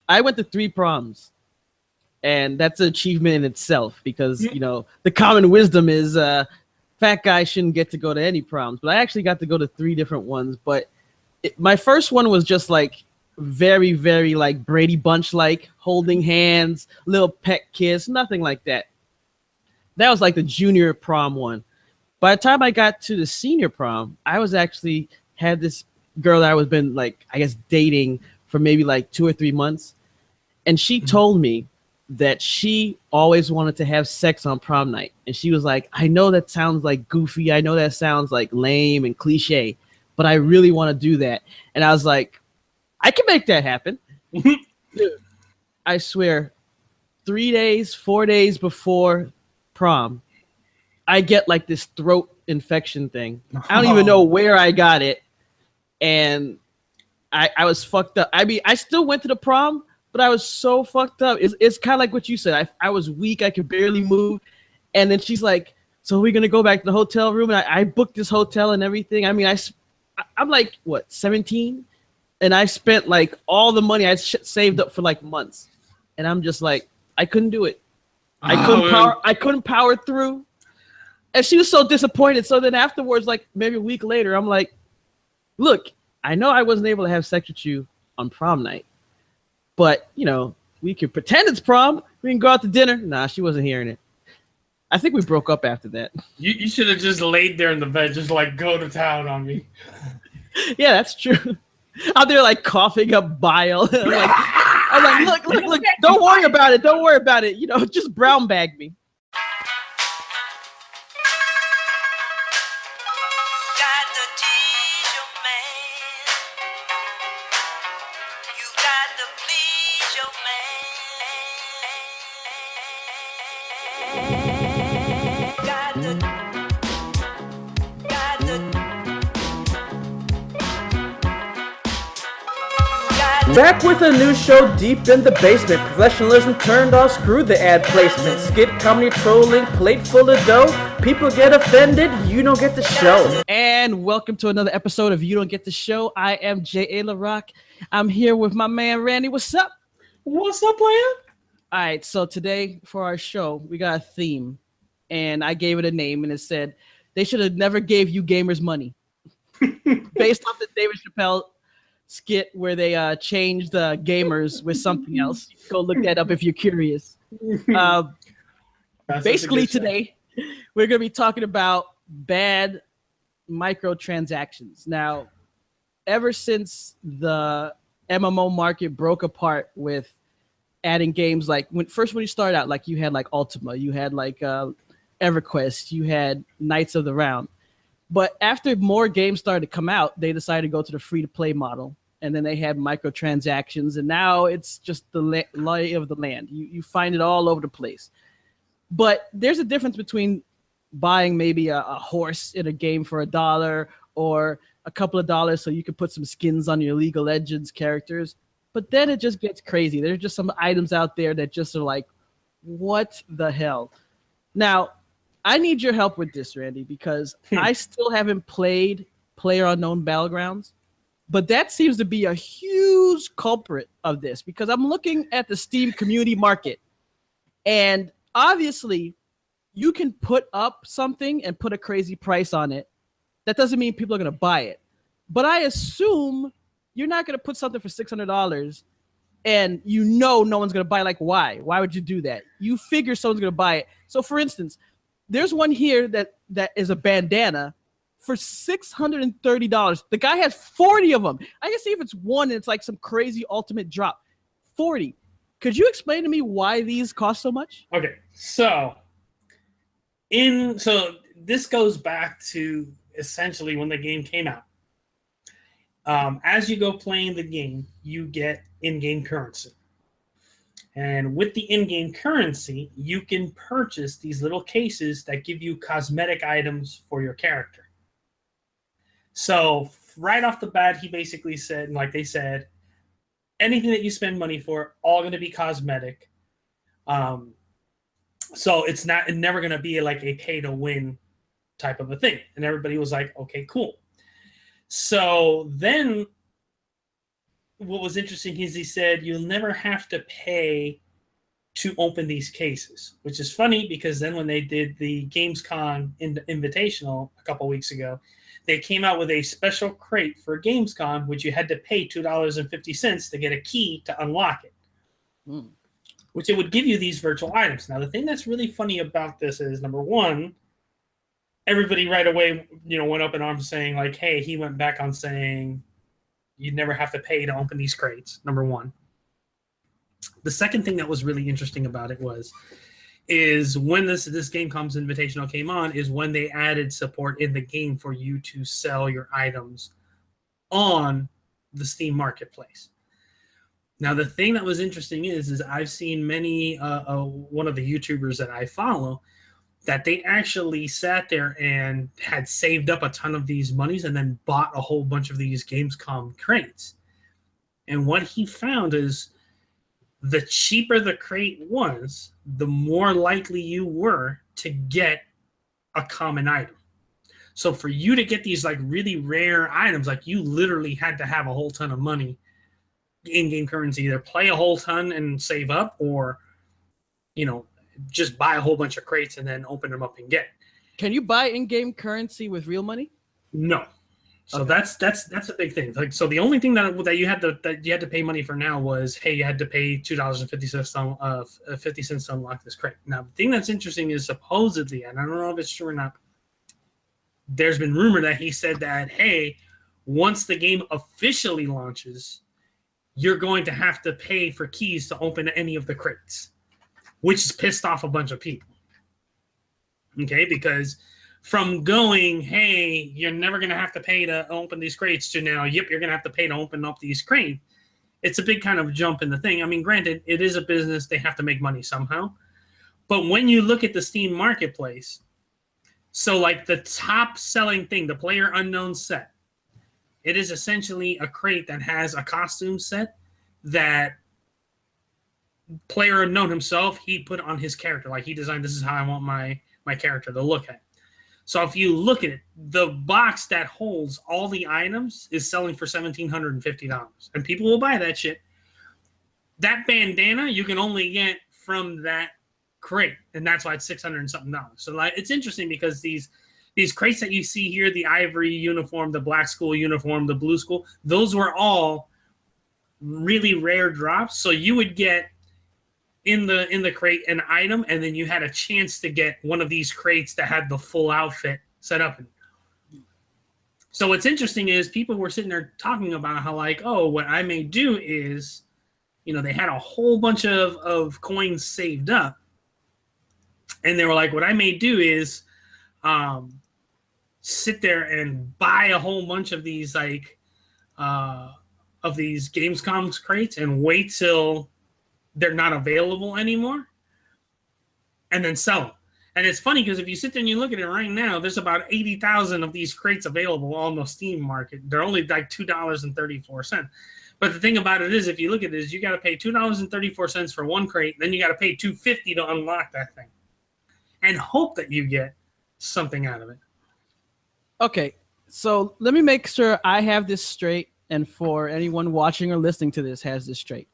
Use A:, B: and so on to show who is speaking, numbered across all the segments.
A: I went to 3 proms, and that's an achievement in itself because the common wisdom is fat guys shouldn't get to go to any proms, but I actually got to go to 3 different ones. But my first one was just like very, very like Brady Bunch, like holding hands, little peck kiss, nothing like that. That was like the junior prom one. By the time I got to the senior prom, I was actually had this girl that I was been like, I guess, dating for maybe like 2 or 3 months. And she told me that she always wanted to have sex on prom night. And she was like, I know that sounds like goofy. I know that sounds like lame and cliche, but I really want to do that. And I was like, I can make that happen. Dude, I swear, 3 days, 4 days before prom, I get like this throat infection thing. I don't even know where I got it. And I was fucked up. I mean, I still went to the prom, but I was so fucked up. It's kind of like what you said. I was weak. I could barely move. And then she's like, so we're going to go back to the hotel room. And I booked this hotel and everything. I mean, I'm like, what, 17? And I spent like all the money I saved up for like months. And I'm just like, I couldn't do it. I couldn't power through. And she was so disappointed. So then afterwards, like maybe a week later, I'm like, look, I know I wasn't able to have sex with you on prom night, but we could pretend it's prom. We can go out to dinner. Nah, she wasn't hearing it. I think we broke up after that.
B: You should have just laid there in the bed, just like go to town on me.
A: Yeah, that's true. Out there like coughing up bile. I'm like, look, don't worry about it. Don't worry about it. Just brown bag me. Back with a new show deep in the basement. Professionalism turned off, screw the ad placement. Skit comedy trolling, plate full of dough. People get offended, you don't get the show. And welcome to another episode of You Don't Get the Show. I am J.A. LaRock. I'm here with my man Randy. What's up?
B: What's up, player?
A: All right, so today for our show, we got a theme. And I gave it a name, and it said, they should have never gave you gamers money. Based off the David Chappelle skit where they changed the gamers with something else. Go look that up if you're curious. Basically today, we're going to be talking about bad microtransactions. Now, ever since the MMO market broke apart with adding games like when you started out, like you had like Ultima, you had like EverQuest, you had Knights of the Round. But after more games started to come out, they decided to go to the free-to-play model. And then they had microtransactions. And now it's just the lay of the land. You find it all over the place. But there's a difference between buying maybe a horse in a game for $1 or a couple of dollars so you can put some skins on your League of Legends characters. But then it just gets crazy. There's just some items out there that just are like, what the hell? Now, I need your help with this, Randy, because I still haven't played PlayerUnknown Battlegrounds, but that seems to be a huge culprit of this because I'm looking at the Steam community market, and obviously you can put up something and put a crazy price on it. That doesn't mean people are going to buy it, but I assume you're not going to put something for $600 and no one's going to buy. Like, why? Why would you do that? You figure someone's going to buy it. So, for instance, there's one here that is a bandana for $630. The guy has 40 of them. I can see if it's one and it's like some crazy ultimate drop. 40. Could you explain to me why these cost so much?
B: Okay, so this goes back to essentially when the game came out. As you go playing the game, you get in-game currency. And with the in-game currency, you can purchase these little cases that give you cosmetic items for your character. So right off the bat, he basically said, like they said, anything that you spend money for, all going to be cosmetic. So it's never going to be like a pay-to-win type of a thing. And everybody was like, okay, cool. So then what was interesting is he said you'll never have to pay to open these cases, which is funny because then when they did the Gamescom Invitational a couple weeks ago, they came out with a special crate for Gamescom, which you had to pay $2.50 to get a key to unlock it, which it would give you these virtual items. Now, the thing that's really funny about this is, number one, everybody right away, went up in arms saying, like, hey, he went back on saying you'd never have to pay to open these crates, number one. The second thing that was really interesting about it is when this Gamescom's Invitational came on, is when they added support in the game for you to sell your items on the Steam Marketplace. Now, the thing that was interesting is I've seen many, one of the YouTubers that I follow, that they actually sat there and had saved up a ton of these monies and then bought a whole bunch of these Gamescom crates. And what he found is the cheaper the crate was, the more likely you were to get a common item. So for you to get these like really rare items, like you literally had to have a whole ton of money in-game currency, either play a whole ton and save up, or just buy a whole bunch of crates and then open them up and get it.
A: Can you buy in-game currency with real money?
B: No. So okay. That's a big thing. Like, so the only thing that you had to pay money for now was, hey, you had to pay $2.50 50 cents to unlock this crate. Now, the thing that's interesting is supposedly, and I don't know if it's true or not, there's been rumor that he said that, hey, once the game officially launches, you're going to have to pay for keys to open any of the crates, which has pissed off a bunch of people. Okay, because from going, hey, you're never going to have to pay to open these crates, to now, yep, you're going to have to pay to open up these crates, it's a big kind of jump in the thing. I mean, granted, it is a business. They have to make money somehow. But when you look at the Steam Marketplace, so like the top selling thing, the Player Unknown set, it is essentially a crate that has a costume set that Player Unknown himself, he put on his character. Like, he designed, this is how I want my character to look at. So if you look at it, the box that holds all the items is selling for $1,750. And people will buy that shit. That bandana you can only get from that crate. And that's why it's $600 and something. So like, it's interesting because these crates that you see here, the ivory uniform, the black school uniform, the blue school, those were all really rare drops. So you would get in the crate an item, and then you had a chance to get one of these crates that had the full outfit set up. So what's interesting is people were sitting there talking about how, like, oh, what I may do is, they had a whole bunch of coins saved up, and they were like, what I may do is sit there and buy a whole bunch of these, like, of these Gamescom crates and wait till they're not available anymore, and then sell them. And it's funny because if you sit there and you look at it right now, there's about 80,000 of these crates available on the Steam market. They're only like $2.34. But the thing about it is, if you look at it, is you got to pay $2.34 for one crate, then you got to pay $2.50 to unlock that thing, and hope that you get something out of it.
A: Okay, so let me make sure I have this straight, and for anyone watching or listening to this has this straight.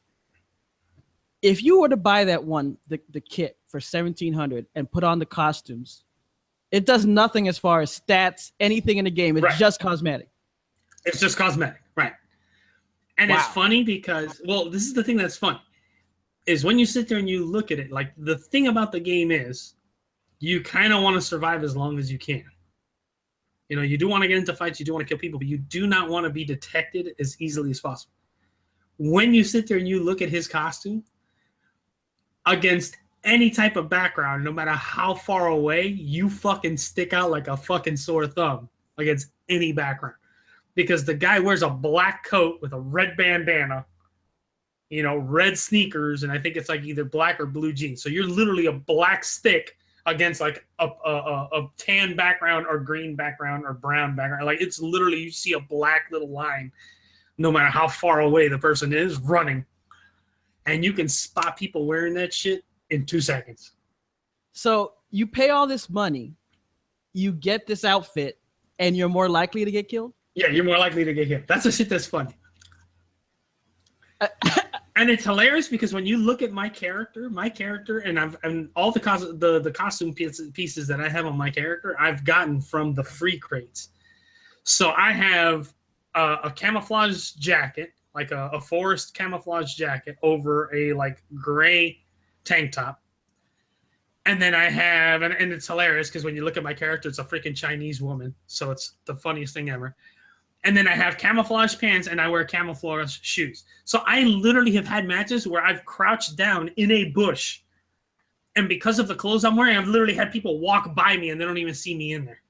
A: If you were to buy that one, the kit for $1,700 and put on the costumes, it does nothing as far as stats, anything in the game. It's just cosmetic.
B: It's just cosmetic, right? And It's funny because, well, this is the thing that's funny, is when you sit there and you look at it, like, the thing about the game is you kind of want to survive as long as you can. You do want to get into fights, you do want to kill people, but you do not want to be detected as easily as possible. When you sit there and you look at his costume, against any type of background, no matter how far away, you fucking stick out like a fucking sore thumb against any background. Because the guy wears a black coat with a red bandana, red sneakers, and I think it's like either black or blue jeans. So you're literally a black stick against like a tan background or green background or brown background. Like, it's literally, you see a black little line no matter how far away the person is running. And you can spot people wearing that shit in 2 seconds.
A: So you pay all this money, you get this outfit, and you're more likely to get killed?
B: Yeah, you're more likely to get killed. That's the shit that's funny. And it's hilarious because when you look at my character, and all the costume pieces that I have on my character, I've gotten from the free crates. So I have a camouflage jacket, like a forest camouflage jacket over a like gray tank top. And then I have, and it's hilarious because when you look at my character, it's a freaking Chinese woman. So it's the funniest thing ever. And then I have camouflage pants and I wear camouflage shoes. So I literally have had matches where I've crouched down in a bush. And because of the clothes I'm wearing, I've literally had people walk by me and they don't even see me in there.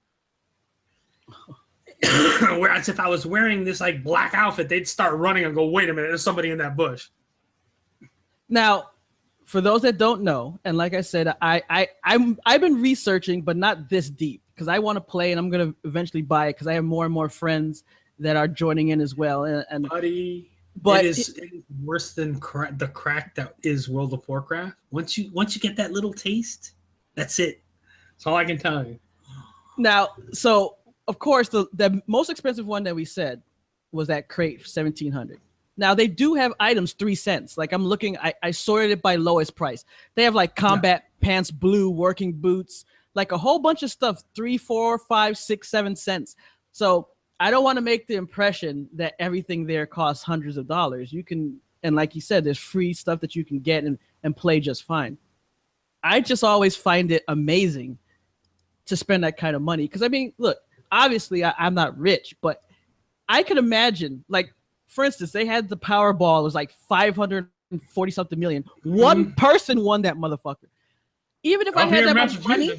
B: Whereas if I was wearing this like black outfit, they'd start running and go, wait a minute, there's somebody in that bush.
A: Now, for those that don't know, and like I said, I've been researching, but not this deep, because I want to play and I'm going to eventually buy it because I have more and more friends that are joining in as well. And
B: Buddy,
A: but
B: it is worse than the crack that is World of Warcraft. Once you get that little taste, that's it. That's all I can tell you.
A: Now, so of course, the most expensive one that we said was that crate for $1,700. Now they do have items 3 cents. Like I'm looking, I sorted it by lowest price. They have like combat pants, blue working boots, like a whole bunch of stuff, 3, 4, 5, 6, 7 cents. So I don't want to make the impression that everything there costs hundreds of dollars. You can, and like you said, there's free stuff that you can get and play just fine. I just always find it amazing to spend that kind of money. Because I mean, look, obviously I'm not rich, but I can imagine, like, for instance, they had the Powerball. It was like 540 something million. One person won that motherfucker. Even if I had that much money,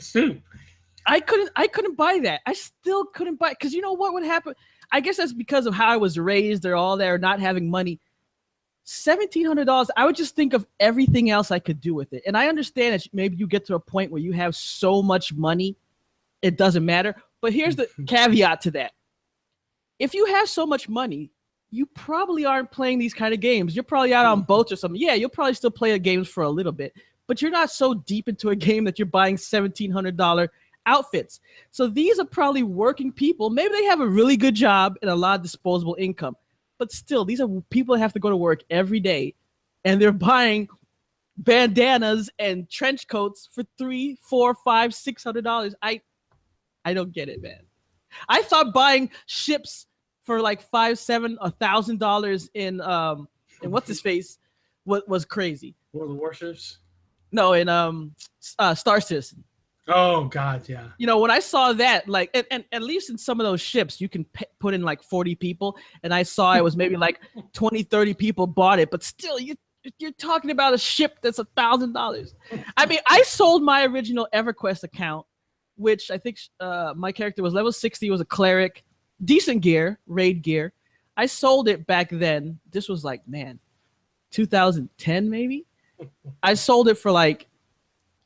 A: I couldn't buy that. I still couldn't buy it because you know what would happen? I guess that's because of how I was raised or all that, or not having money. $1,700. I would just think of everything else I could do with it. And I understand that maybe you get to a point where you have so much money, it doesn't matter. But here's the caveat to that. If you have so much money, you probably aren't playing these kind of games. You're probably out on boats or something. Yeah, you'll probably still play the games for a little bit, but you're not so deep into a game that you're buying $1,700 outfits. So these are probably working people. Maybe they have a really good job and a lot of disposable income, but still, these are people that have to go to work every day, and they're buying bandanas and trench coats for $300, $400, $500, $600. I don't get it, man. I thought buying ships for like $500, $700, $1,000 in what's his face was crazy.
B: World of Warships?
A: No, in Star Citizen.
B: Oh God, yeah.
A: You know, when I saw that, like, and at least in some of those ships, you can put in like 40 people, and I saw it was maybe like 20, 30 people bought it, but still, you're talking about a ship that's $1,000. I mean, I sold my original EverQuest account, which I think my character was level 60, was a cleric, decent gear, raid gear. I sold it back then. This was like, man, 2010 maybe. I sold it for like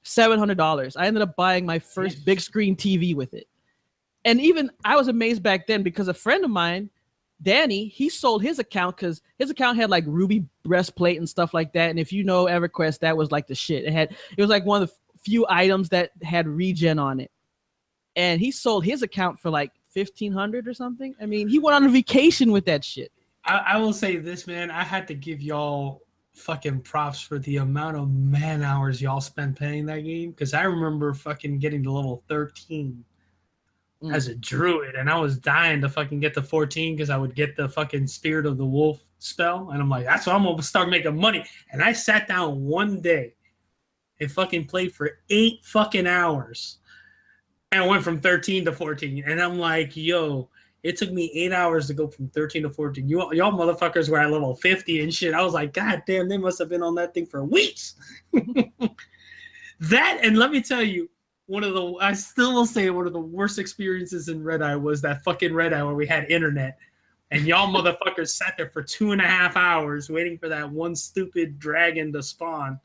A: $700. I ended up buying my first big screen TV with it. And even I was amazed back then because a friend of mine, Danny, he sold his account because his account had like ruby breastplate and stuff like that. And if you know EverQuest, that was like the shit. It was like one of the few items that had regen on it. And he sold his account for like $1,500 or something. I mean, he went on a vacation with that shit.
B: I will say this, man. I had to give y'all fucking props for the amount of man hours y'all spent playing that game, because I remember fucking getting to level 13 as a druid, and I was dying to fucking get to 14 because I would get the fucking Spirit of the Wolf spell, and I'm like, that's what I'm gonna start making money. And I sat down one day and fucking played for 8 fucking hours, and I went from 13 to 14, and I'm like, yo, it took me 8 hours to go from 13 to 14. Y'all motherfuckers were at level 50 and shit. I was like, God damn, they must have been on that thing for weeks. That, and let me tell you, I still will say one of the worst experiences in Red Eye was that fucking Red Eye where we had internet. And y'all motherfuckers sat there for 2.5 hours waiting for that one stupid dragon to spawn,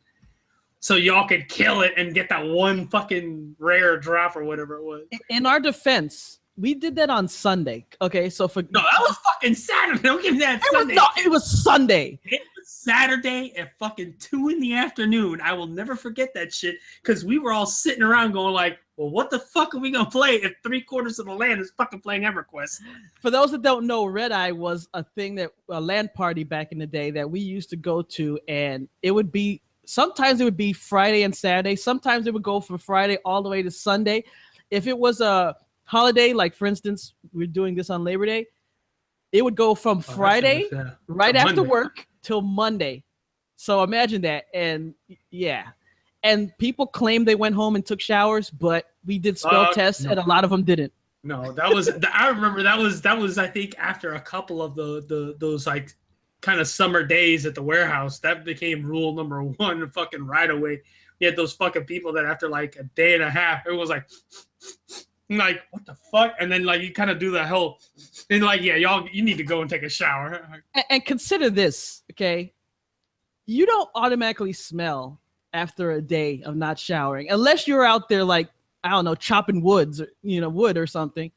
B: so y'all could kill it and get that one fucking rare drop or whatever it was.
A: In our defense, we did that on Sunday. Okay, so
B: no, that was fucking Saturday. Don't give me that.
A: It was Sunday.
B: It was Saturday at fucking 2 in the afternoon. I will never forget that shit because we were all sitting around going like, well, what the fuck are we going to play if 3/4 of the land is fucking playing EverQuest?
A: For those that don't know, Red Eye was a thing that a LAN party back in the day that we used to go to, and it would be sometimes it would be Friday and Saturday. Sometimes it would go from Friday all the way to Sunday. If it was a holiday, like for instance, we're doing this on Labor Day, it would go from Friday right after work till Monday. So imagine that. And yeah. And people claim they went home and took showers, but we did spell tests and a lot of them didn't.
B: No, that was I remember that was I think after a couple of those like kind of summer days at the warehouse. That became rule number one fucking right away. You had those fucking people that after like a day and a half, it was like what the fuck? And then like you kind of do the whole and like, yeah, y'all you need to go and take a shower.
A: And consider this, okay? You don't automatically smell after a day of not showering unless you're out there like, I don't know, chopping wood or something.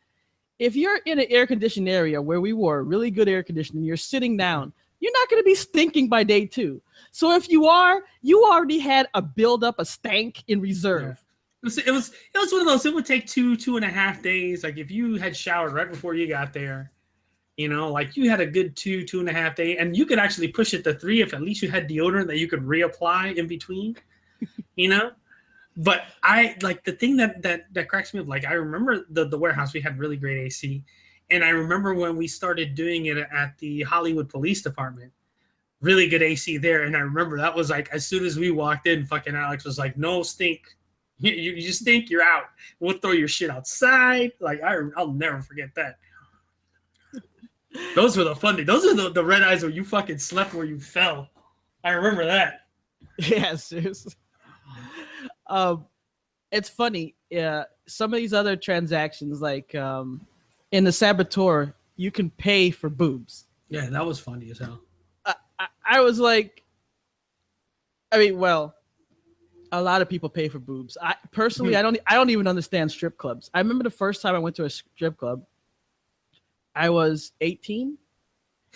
A: If you're in an air-conditioned area where we were, really good air conditioning, you're sitting down, you're not going to be stinking by day 2. So if you are, you already had a build-up, a stank in reserve.
B: Yeah. It was one of those, it would take 2.5 days. Like if you had showered right before you got there, like you had a good 2.5 days, and you could actually push it to 3 if at least you had deodorant that you could reapply in between, But I like the thing that cracks me up. Like I remember the warehouse, we had really great AC. And I remember when we started doing it at the Hollywood Police Department, really good AC there. And I remember that was like, as soon as we walked in, fucking Alex was like, no stink. You stink, you're out. We'll throw your shit outside. Like I'll never forget that. Those were the fun days. Those are the red eyes where you fucking slept where you fell. I remember that.
A: Yeah, seriously. It's funny. Some of these other transactions, like in the Saboteur, you can pay for boobs.
B: Yeah, that was funny as hell.
A: I was like, well, a lot of people pay for boobs. I personally, I don't even understand strip clubs. I remember the first time I went to a strip club, I was 18,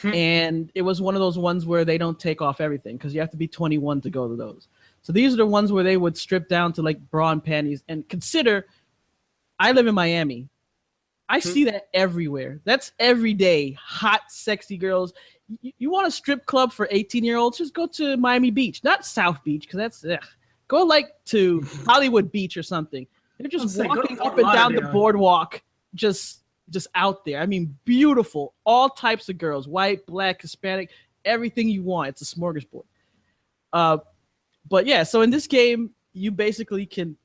A: and it was one of those ones where they don't take off everything because you have to be 21 to go to those. So these are the ones where they would strip down to like bra and panties. And consider, I live in Miami. I see that everywhere. That's every day. Hot, sexy girls. You want a strip club for 18-year-olds? Just go to Miami Beach, not South Beach, because that's go like to Hollywood Beach or something. They're just walking up and down the boardwalk, just out there. I mean, beautiful. All types of girls, white, black, Hispanic, everything you want. It's a smorgasbord. But yeah, so in this game, you basically can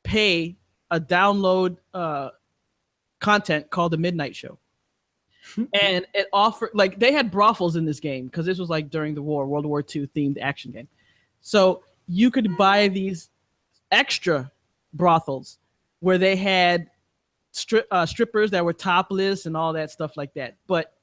A: pay a download content called The Midnight Show. And it offered, like, they had brothels in this game because this was like during the war, World War II themed action game. So you could buy these extra brothels where they had strippers that were topless and all that stuff like that. But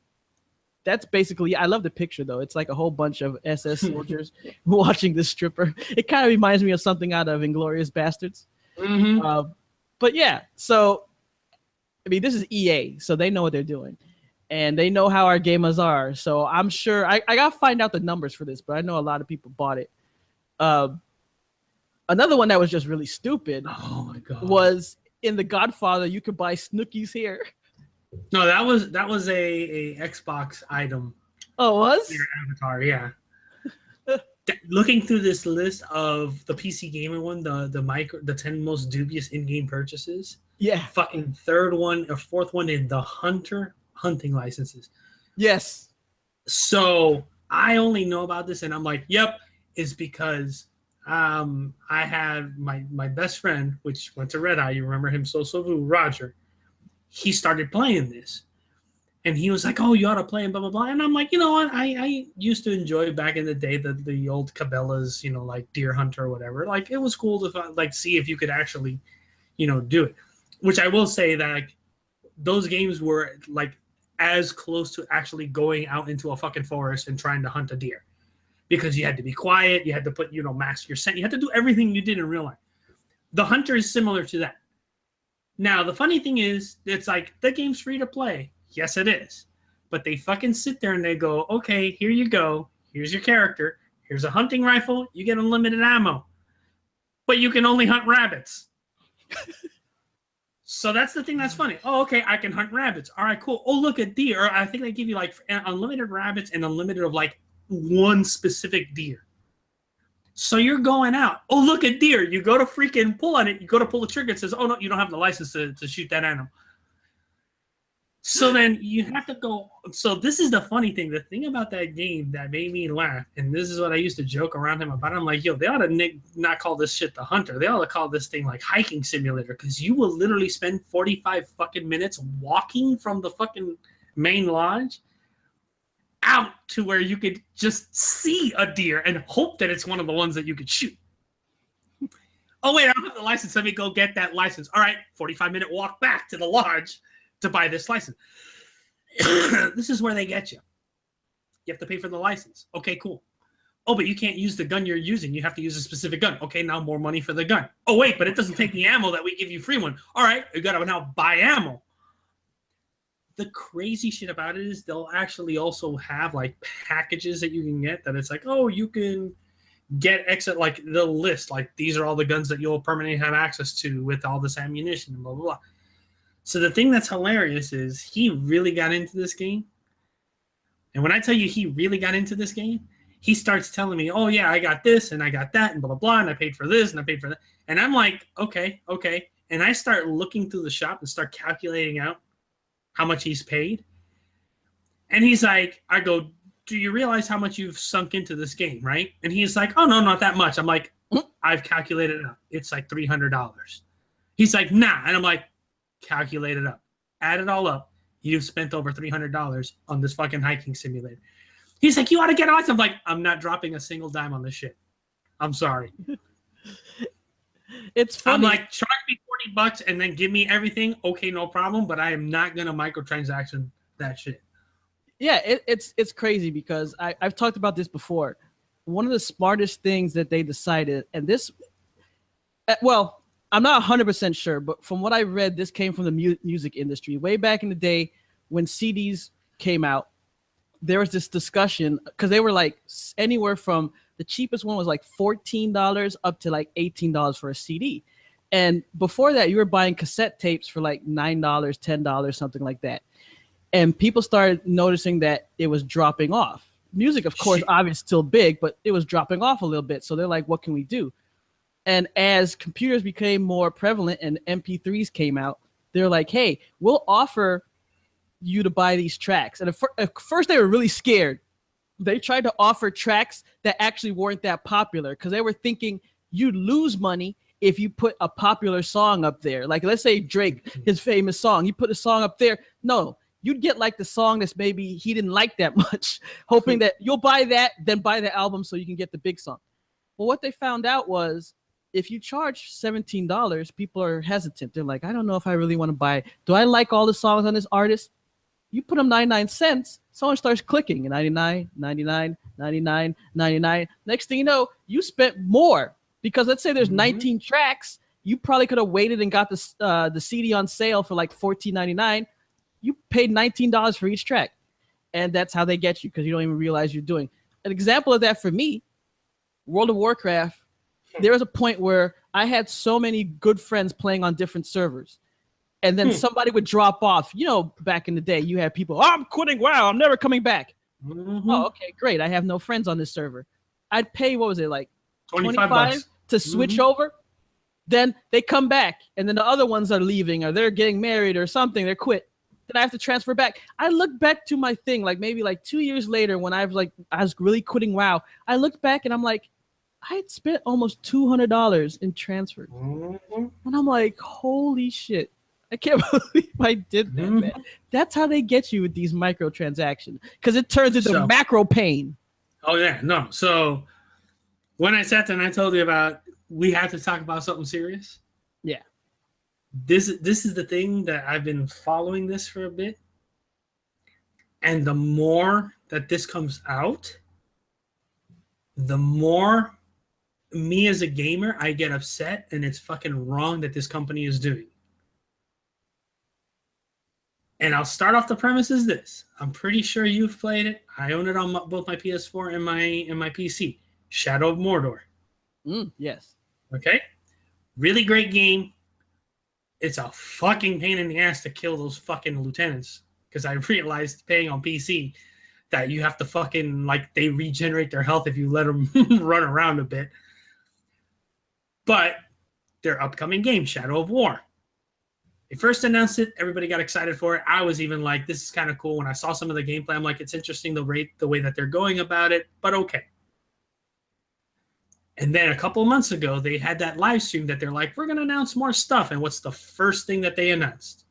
A: that's basically, I love the picture though. It's like a whole bunch of SS soldiers watching this stripper. It kind of reminds me of something out of Inglourious Bastards. But yeah, so I mean, this is EA, so they know what they're doing, and they know how our gamers are. So I'm sure I gotta find out the numbers for this, but I know a lot of people bought it. Another one that was just really stupid.
B: Oh my god!
A: Was in The Godfather you could buy Snooki's hair.
B: No, that was a Xbox item.
A: Oh, it was?
B: Your avatar, yeah. Looking through this list of the PC gaming one, the 10 most dubious in-game purchases.
A: Yeah.
B: Fucking third one or fourth one in the hunting licenses.
A: Yes.
B: So I only know about this, and I'm like, yep, is because I had my best friend, which went to Red Eye. You remember him, Roger. He started playing this, and he was like, "Oh, you ought to play," and blah blah blah. And I'm like, you know what? I used to enjoy back in the day the old Cabela's, like Deer Hunter or whatever. Like it was cool to like see if you could actually, do it. Which I will say that like, those games were like as close to actually going out into a fucking forest and trying to hunt a deer, because you had to be quiet, you had to put mask your scent, you had to do everything you did in real life. The Hunter is similar to that. Now, the funny thing is, it's like, the game's free to play. Yes, it is. But they fucking sit there and they go, okay, here you go. Here's your character. Here's a hunting rifle. You get unlimited ammo. But you can only hunt rabbits. So that's the thing that's funny. Oh, okay, I can hunt rabbits. All right, cool. Oh, look, a deer. Or I think they give you like unlimited rabbits and unlimited of like one specific deer. So you're going out. Oh, look, a deer. You go to freaking pull on it. You go to pull the trigger. It says, oh, no, you don't have the license to shoot that animal. So then you have to go. So this is the funny thing. The thing about that game that made me laugh, and this is what I used to joke around him about. I'm like, yo, they ought to not call this shit the Hunter. They ought to call this thing like hiking simulator, because you will literally spend 45 fucking minutes walking from the fucking main lodge out to where you could just see a deer and hope that it's one of the ones that you could shoot. Oh, wait, I don't have the license. Let me go get that license. All right, 45-minute walk back to the lodge to buy this license. This is where they get you. You have to pay for the license. Okay, cool. Oh, but you can't use the gun you're using. You have to use a specific gun. Okay, now more money for the gun. Oh, wait, but it doesn't take the ammo that we give you free one. All right, you got to now buy ammo. The crazy shit about it is they'll actually also have like packages that you can get that it's like, oh, you can get exit, like the list, like these are all the guns that you'll permanently have access to with all this ammunition and blah, blah, blah. So the thing that's hilarious is he really got into this game. And when I tell you he really got into this game, he starts telling me, oh, yeah, I got this and I got that and blah, blah, blah, and I paid for this and I paid for that. And I'm like, okay. And I start looking through the shop and start calculating out how much he's paid. And he's like, I go, do you realize how much you've sunk into this game, right? And he's like, oh, no, not that much. I'm like, I've calculated it out. It's like $300. He's like, nah. And I'm like, calculate it up. Add it all up. You've spent over $300 on this fucking hiking simulator. He's like, you ought to get on. I'm like, I'm not dropping a single dime on this shit. I'm sorry.
A: It's funny.
B: I'm like, charge me $40 and then give me everything. Okay, no problem. But I am not gonna microtransaction that shit.
A: Yeah, it's crazy because I've talked about this before. One of the smartest things that they decided, and this, well, I'm not 100% sure, but from what I read, this came from the music industry. Way back in the day when CDs came out, there was this discussion because they were like anywhere from the cheapest one was like $14 up to like $18 for a CD. And before that, you were buying cassette tapes for like $9, $10, something like that. And people started noticing that it was dropping off. Music, of course, obviously still big, but it was dropping off a little bit. So they're like, what can we do? And as computers became more prevalent and MP3s came out, they're like, hey, we'll offer you to buy these tracks. And at first they were really scared. They tried to offer tracks that actually weren't that popular because they were thinking you'd lose money if you put a popular song up there. Like, let's say Drake, his famous song, he put a song up there. No, you'd get like the song that's maybe he didn't like that much, hoping that you'll buy that, then buy the album so you can get the big song. Well, what they found out was if you charge $17, people are hesitant. They're like, I don't know if I really want to buy. Do I like all the songs on this artist? You put them 99 cents, someone starts clicking 99, 99, 99, 99. Next thing you know, you spent more because let's say there's 19 tracks. You probably could have waited and got the CD on sale for like $14.99. You paid $19 for each track. And that's how they get you because you don't even realize you're doing. An example of that for me, World of Warcraft, there was a point where I had so many good friends playing on different servers. And then somebody would drop off. You know, back in the day, you had people, I'm quitting WoW. I'm never coming back. Oh, okay, great. I have no friends on this server. I'd pay, what was it, like $25 to switch over? Then they come back, and then the other ones are leaving, or they're getting married or something. They're quit. Then I have to transfer back. I look back to my thing, like maybe like 2 years later when I was really quitting WoW. I looked back, and I'm like, I had spent almost $200 in transfers. And I'm like, holy shit. I can't believe I did that, man. That's how they get you with these microtransactions because it turns into macro pain.
B: Oh, yeah. No. So when I sat there and I told you about we have to talk about something serious.
A: Yeah.
B: This is the thing that I've been following this for a bit. And the more that this comes out, the more me as a gamer, I get upset and it's fucking wrong that this company is doing. And I'll start off the premise is this. I'm pretty sure you've played it. I own it on both my PS4 and my PC. Shadow of Mordor.
A: Yes.
B: Okay? Really great game. It's a fucking pain in the ass to kill those fucking lieutenants. Because I realized playing on PC that you have to fucking, like, they regenerate their health if you let them run around a bit. But their upcoming game, Shadow of War. They first announced it. Everybody got excited for it. I was even like, this is kind of cool. When I saw some of the gameplay, I'm like, it's interesting the way that they're going about it, but okay. And then a couple of months ago, they had that live stream that they're like, we're going to announce more stuff. And what's the first thing that they announced?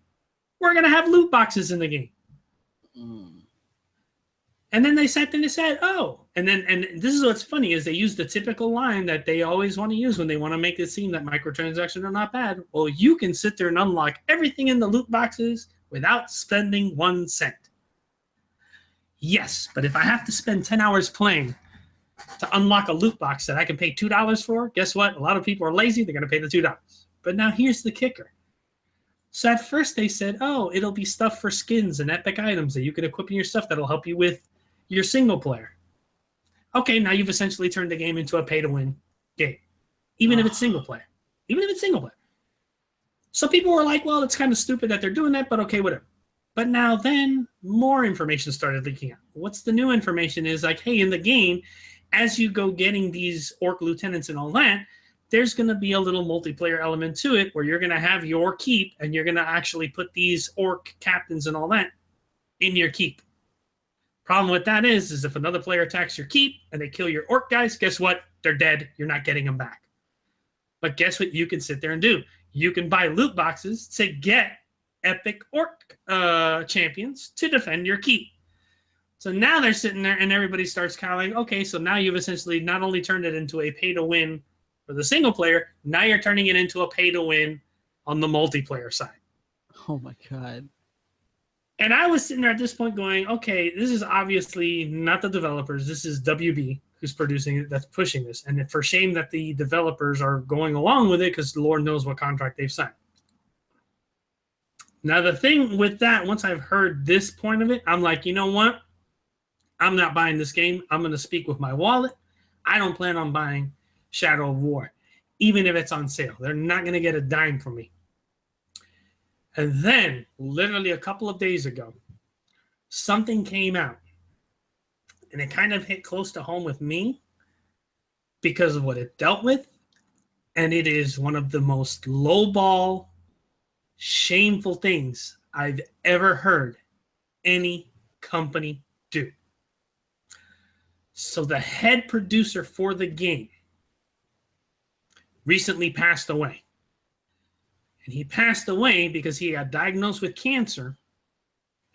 B: We're going to have loot boxes in the game. And then they sat there and they said, oh. And this is what's funny is they use the typical line that they always want to use when they want to make it seem that microtransactions are not bad. Well, you can sit there and unlock everything in the loot boxes without spending 1 cent. Yes, but if I have to spend 10 hours playing to unlock a loot box that I can pay $2 for, guess what? A lot of people are lazy. They're going to pay the $2. But now here's the kicker. So at first they said, oh, it'll be stuff for skins and epic items that you can equip in your stuff that'll help you with your single player. Okay, now you've essentially turned the game into a pay-to-win game, even if it's single player. Even if it's single player. So people were like, well, it's kind of stupid that they're doing that, but okay, whatever. But now then, more information started leaking out. What's the new information is like, hey, in the game, as you go getting these orc lieutenants and all that, there's going to be a little multiplayer element to it where you're going to have your keep and you're going to actually put these orc captains and all that in your keep. Problem with that is if another player attacks your keep and they kill your orc guys, guess what? They're dead. You're not getting them back. But guess what you can sit there and do? You can buy loot boxes to get epic orc champions to defend your keep. So now they're sitting there and everybody starts kind of like, okay, so now you've essentially not only turned it into a pay-to-win for the single player, now you're turning it into a pay-to-win on the multiplayer side.
A: Oh my God.
B: And I was sitting there at this point going, okay, this is obviously not the developers. This is WB who's producing it, that's pushing this. And for shame that the developers are going along with it because Lord knows what contract they've signed. Now, the thing with that, once I've heard this point of it, I'm like, you know what? I'm not buying this game. I'm going to speak with my wallet. I don't plan on buying Shadow of War, even if it's on sale. They're not going to get a dime from me. And then, literally a couple of days ago, something came out. And it kind of hit close to home with me because of what it dealt with. And it is one of the most lowball, shameful things I've ever heard any company do. So the head producer for the game recently passed away. And he passed away because he got diagnosed with cancer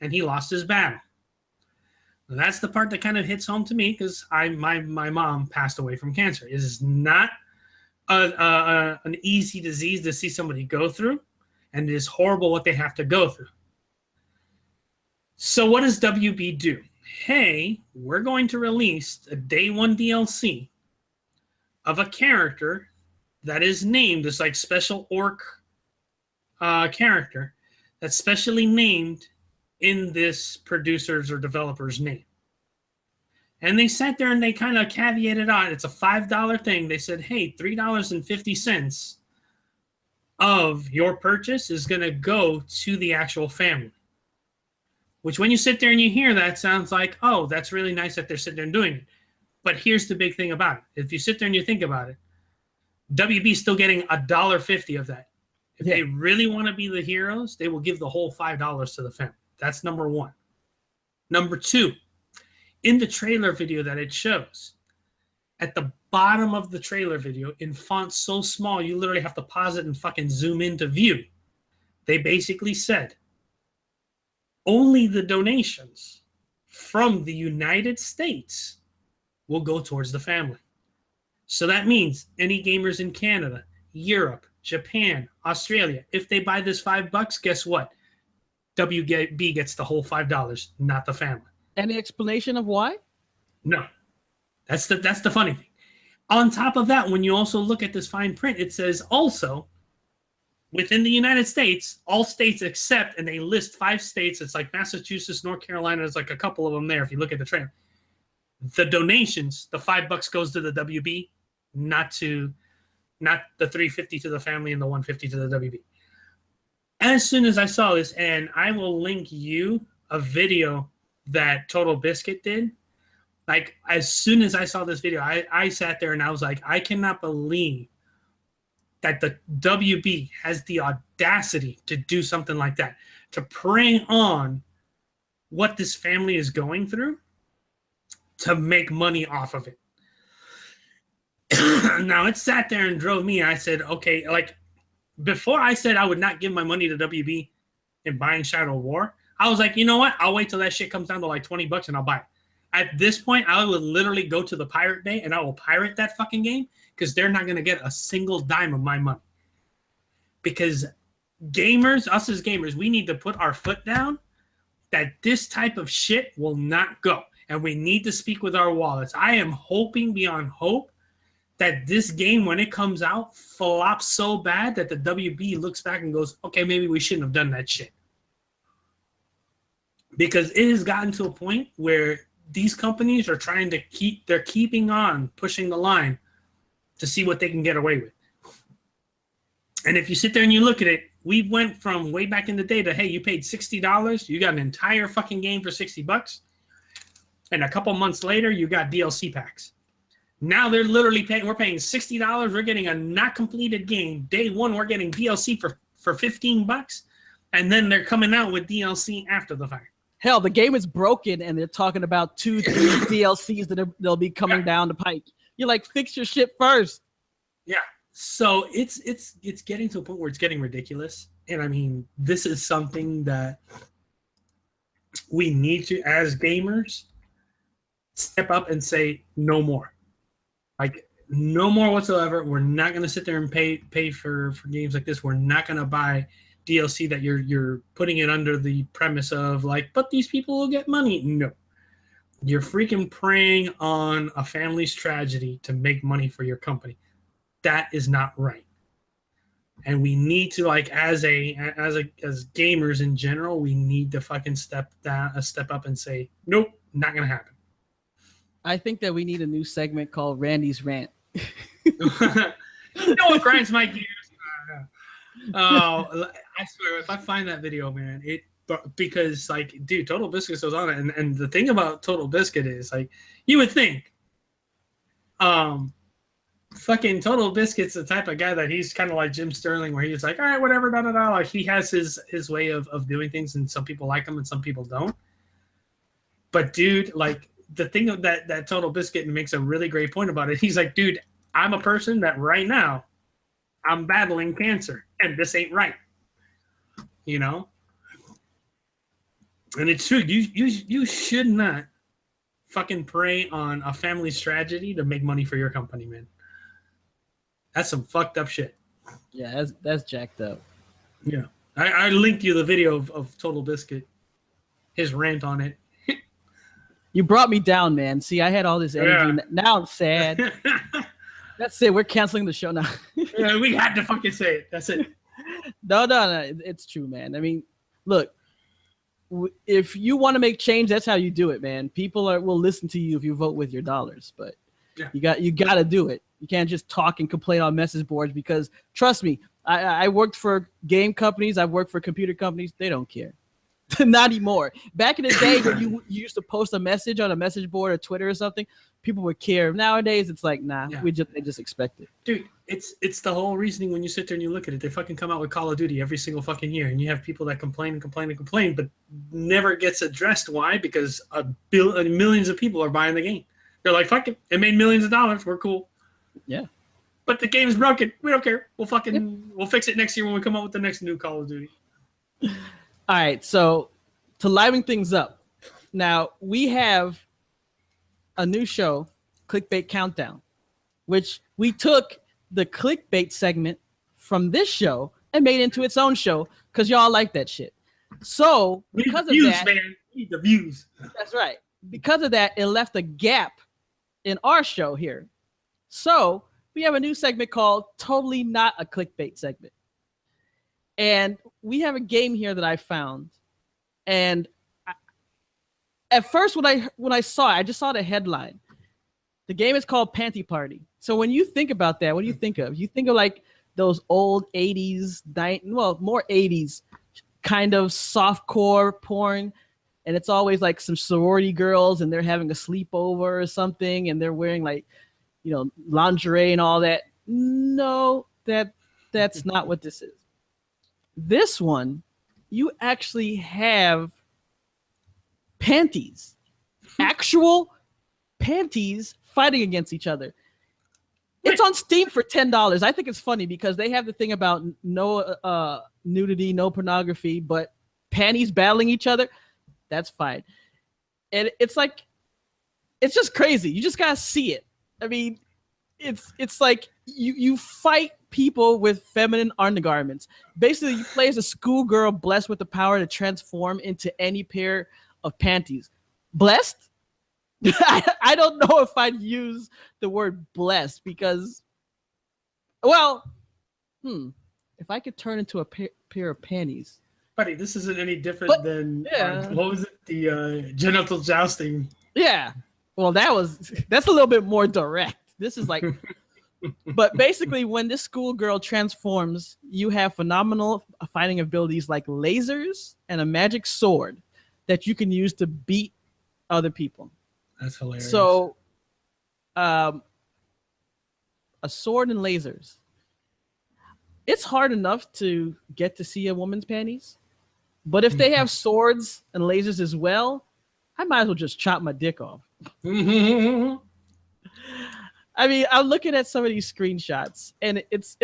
B: and he lost his battle. And that's the part that kind of hits home to me because my mom passed away from cancer. It is not an easy disease to see somebody go through, and it is horrible what they have to go through. So what does WB do? Hey, we're going to release a day one DLC of a character that is named this like special orc character that's specially named in this producer's or developer's name. And they sat there and they kind of caveated on. It's a $5 thing. They said, hey, $3.50 of your purchase is going to go to the actual family. Which when you sit there and you hear that, sounds like, oh, that's really nice that they're sitting there and doing it. But here's the big thing about it. If you sit there and you think about it, WB's still getting $1.50 of that. If they really want to be the heroes, they will give the whole $5 to the family. That's number one. Number two, in the trailer video that it shows, at the bottom of the trailer video, in font so small, you literally have to pause it and fucking zoom in to view. They basically said, only the donations from the United States will go towards the family. So that means any gamers in Canada, Europe, Japan, Australia, if they buy this $5, guess what? WB gets the whole $5, not the family.
A: Any explanation of why?
B: No. That's the funny thing. On top of that, when you also look at this fine print, it says also, within the United States, all states except, and they list 5 states. It's like Massachusetts, North Carolina. There's like a couple of them there if you look at the trailer. the donations, the $5 goes to the WB, not the $350 to the family and the $150 to the WB. As soon as I saw this, and I will link you a video that Total Biscuit did. Like, as soon as I saw this video, I sat there and I was like, I cannot believe that the WB has the audacity to do something like that, to prey on what this family is going through to make money off of it. Now, it sat there and drove me. I said, okay, like, before I said I would not give my money to WB in buying Shadow War, I was like, you know what? I'll wait till that shit comes down to like $20 and I'll buy it. At this point, I would literally go to the Pirate Bay and I will pirate that fucking game because they're not going to get a single dime of my money. Because gamers, us as gamers, we need to put our foot down that this type of shit will not go. And we need to speak with our wallets. I am hoping beyond hope that this game, when it comes out, flops so bad that the WB looks back and goes, okay, maybe we shouldn't have done that shit. Because it has gotten to a point where these companies are trying to keeping on pushing the line to see what they can get away with. And if you sit there and you look at it, we went from way back in the day to, hey, you paid $60, you got an entire fucking game for $60, and a couple months later, you got DLC packs. Now they're literally paying, we're paying $60, we're getting a not completed game. Day one, we're getting DLC for $15, and then they're coming out with DLC after the fact.
A: Hell, the game is broken, and they're talking about 2-3 DLCs that they'll be coming down the pike. You're like, fix your shit first.
B: Yeah. So it's getting to a point where it's getting ridiculous. And I mean, this is something that we need to, as gamers, step up and say no more. Like, no more whatsoever. We're not going to sit there and pay for games like this. We're not going to buy DLC that you're putting it under the premise of like, but these people will get money. No. You're freaking preying on a family's tragedy to make money for your company. That is not right. And we need to, like, as gamers in general, we need to fucking step up and say, nope, not gonna happen.
A: I think that we need a new segment called Randy's Rant.
B: You know what grinds my gears? I swear, if I find that video, man, because, like, dude, Total Biscuit was on it, and the thing about Total Biscuit is, like, you would think, fucking Total Biscuit's the type of guy that he's kind of like Jim Sterling, where he's like, all right, whatever, da da da. Like, he has his way of doing things, and some people like him and some people don't. But dude, like, the thing that Total Biscuit makes a really great point about it. He's like, dude, I'm a person that right now I'm battling cancer, and this ain't right. You know? And it's true. You should not fucking prey on a family's tragedy to make money for your company, man. That's some fucked up shit.
A: Yeah, that's jacked up.
B: Yeah. I linked you the video of Total Biscuit, his rant on it.
A: You brought me down, man. See, I had all this energy. Yeah. Now I'm sad. That's it. We're canceling the show now.
B: Yeah, we had to fucking say it. That's it.
A: No. It's true, man. I mean, look, if you want to make change, that's how you do it, man. People will listen to you if you vote with your dollars, but yeah. you got to do it. You can't just talk and complain on message boards, because trust me, I worked for game companies. I've worked for computer companies. They don't care. Not anymore. Back in the day when you used to post a message on a message board or Twitter or something, people would care. Nowadays, it's like, nah, yeah. They just expect it.
B: Dude, it's the whole reasoning when you sit there and you look at it. They fucking come out with Call of Duty every single fucking year, and you have people that complain, but never gets addressed. Why? Because millions of people are buying the game. They're like, fuck it. It made millions of dollars. We're cool.
A: Yeah.
B: But the game's broken. We don't care. We'll fix it next year when we come out with the next new Call of Duty.
A: All right, so to liven things up, now we have a new show, Clickbait Countdown, which we took the clickbait segment from this show and made into its own show because y'all like that shit. So because of that,
B: man, we need the views.
A: That's right. Because of that, it left a gap in our show here. So we have a new segment called Totally Not a Clickbait Segment. And we have a game here that I found. And at first when I saw it, I just saw the headline. The game is called Panty Party. So when you think about that, what do you think of? You think of like those old 80s, more 80s kind of softcore porn. And it's always like some sorority girls and they're having a sleepover or something. And they're wearing like, lingerie and all that. No, that's not what this is. This one, you actually have panties, actual panties fighting against each other. It's on Steam for $10. I think it's funny because they have the thing about no nudity, no pornography, but panties battling each other. That's fine. And it's just crazy. You just gotta see it. I mean, it's like you fight people with feminine undergarments. Basically, you play as a schoolgirl blessed with the power to transform into any pair of panties. Blessed? I don't know if I'd use the word blessed because, if I could turn into a pair of panties.
B: Buddy, this isn't any different than what was it? The genital jousting.
A: Yeah. Well, that's a little bit more direct. This is like, but basically, when this schoolgirl transforms, you have phenomenal fighting abilities like lasers and a magic sword that you can use to beat other people.
B: That's hilarious.
A: So, a sword and lasers. It's hard enough to get to see a woman's panties, but if they have swords and lasers as well, I might as well just chop my dick off. I mean, I'm looking at some of these screenshots, and it's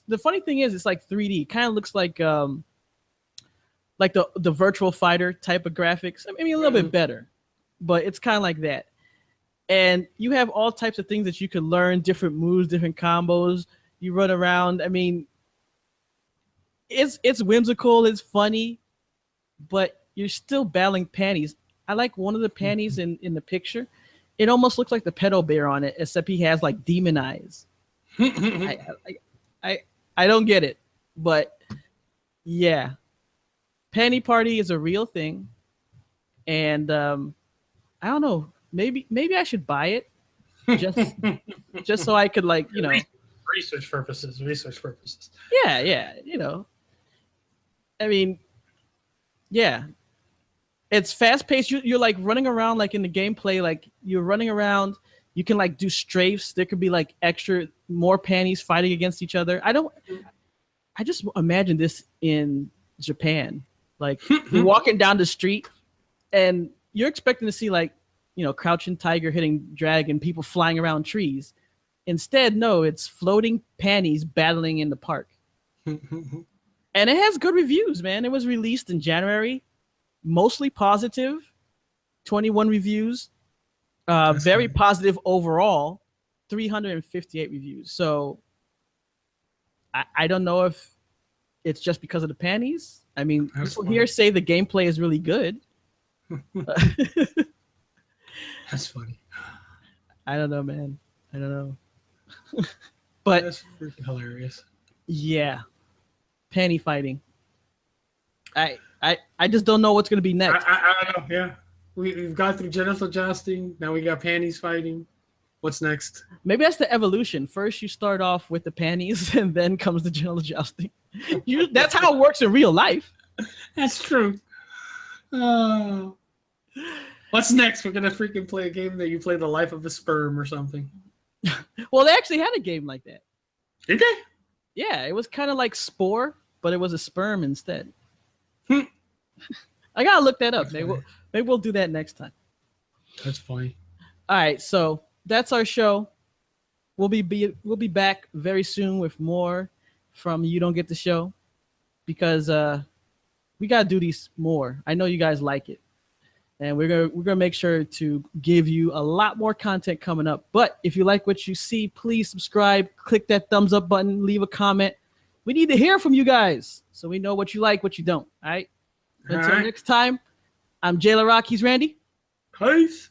A: the funny thing is, it's like 3D. It kind of looks like the Virtual Fighter type of graphics. I mean, a little bit better, but it's kind of like that. And you have all types of things that you can learn, different moves, different combos. You run around. I mean, it's whimsical, it's funny, but you're still battling panties. I like one of the panties in the picture. It almost looks like the pedo bear on it, except he has like demon eyes. I don't get it, but yeah, Panty Party is a real thing, and I don't know. Maybe I should buy it just so I could
B: research purposes.
A: Yeah, I mean, yeah. It's fast paced. You're like running around like in the gameplay, like you're running around. You can like do strafes. There could be like more panties fighting against each other. I just imagine this in Japan. Like you're walking down the street and you're expecting to see like, crouching tiger hitting dragon, people flying around trees. Instead, no, it's floating panties battling in the park. And it has good reviews, man. It was released in January. Mostly positive, 21 reviews, very positive overall, 358 reviews. So I don't know if it's just because of the panties. I mean, people here say the gameplay is really good.
B: That's funny.
A: I don't know, man. I don't know. But
B: that's freaking hilarious.
A: Yeah. Panty fighting. I just don't know what's going to be next.
B: I don't know. Yeah. We've got through genital jousting. Now we got panties fighting. What's next?
A: Maybe that's the evolution. First, you start off with the panties, and then comes the genital jousting. That's how it works in real life.
B: That's true. What's next? We're going to freaking play a game that you play the life of a sperm or something.
A: Well, they actually had a game like that.
B: Did they?
A: Yeah, it was kind of like Spore, but it was a sperm instead. I gotta look that up. Maybe we'll do that next time.
B: That's funny.
A: All right, so that's our show. We'll be back very soon with more from You Don't Get the Show, because we gotta do these more. I know you guys like it, and we're gonna make sure to give you a lot more content coming up. But if you like what you see, please subscribe, click that thumbs up button, leave a comment. We need to hear from you guys so we know what you like, what you don't. All right. Until next time, I'm Jayla Rock. He's Randy.
B: Peace.